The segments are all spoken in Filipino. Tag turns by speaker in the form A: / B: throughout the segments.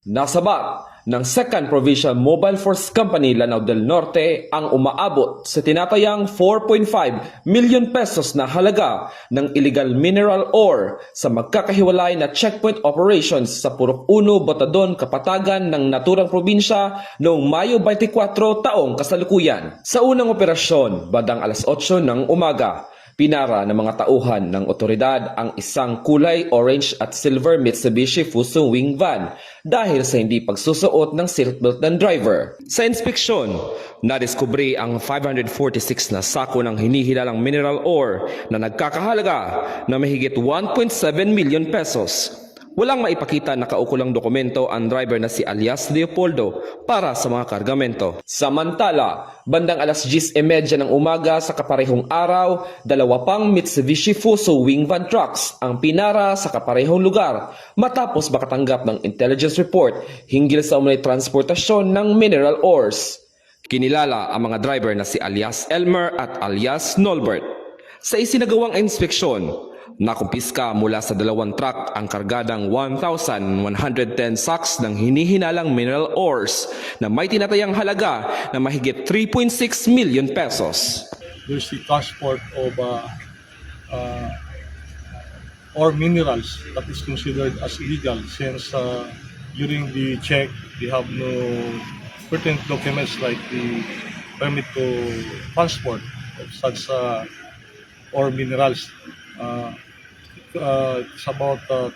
A: Nasabat ng 2nd Provincial Mobile Force Company Lanao del Norte ang umaabot sa tinatayang 4.5 million pesos na halaga ng illegal mineral ore sa magkakahiwalay na checkpoint operations sa Purok 1, Botadon, Kapatagan ng naturang probinsya noong Mayo 24 taong kasalukuyan. Sa unang operasyon, bandang alas 8 ng umaga, pinara ng mga tauhan ng otoridad ang isang kulay orange at silver Mitsubishi Fuso wing van dahil sa hindi pagsusuot ng seatbelt ng driver. Sa inspeksyon, nadiskubre ang 546 na sako ng hinihilalang mineral ore na nagkakahalaga na mahigit 1.7 million pesos. Walang maipakita na kaukulang dokumento ang driver na si alias Leopoldo para sa mga kargamento. Samantala, bandang alas 10:30 ng umaga sa kaparehong araw, dalawa pang Mitsubishi Fuso wing van trucks ang pinara sa kaparehong lugar matapos makatanggap ng intelligence report hinggil sa umunay transportasyon ng mineral ores. Kinilala ang mga driver na si alias Elmer at alias Nolbert. Sa isinagawang inspeksyon, nakumpiska mula sa dalawang truck ang kargadang 1,110 sacks ng hinihinalang mineral ores na may tinatayang halaga na mahigit 3.6 million pesos.
B: There's the transport of ore minerals that is considered as illegal since during the check they have no pertinent documents like the permit to transport of such ore minerals. It's about 3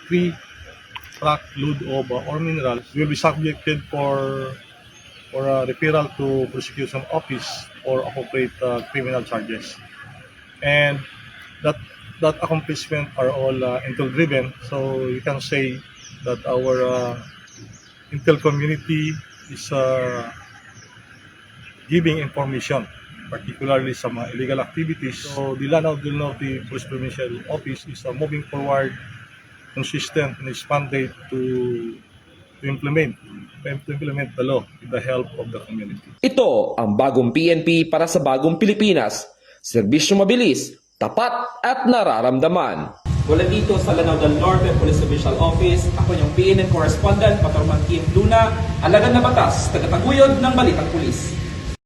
B: truck load of ore minerals will be subjected for a referral to prosecution office for appropriate criminal charges, and that accomplishment are all intel driven. So you can say that our intel community is giving information particularly sa mga illegal activities. So the Lanao del Norte Police Provincial Office is moving forward consistent in its mandate to implement the law with the help of the community.
A: Ito ang bagong PNP para sa bagong Pilipinas. Serbisyo mabilis, tapat at nararamdaman.
C: Wala dito sa Lanao del Norte Police Provincial Office, ako yung PNN Correspondent, Patrolman Kim Luna, alagad na batas, tagataguyod ng Balitang Pulis.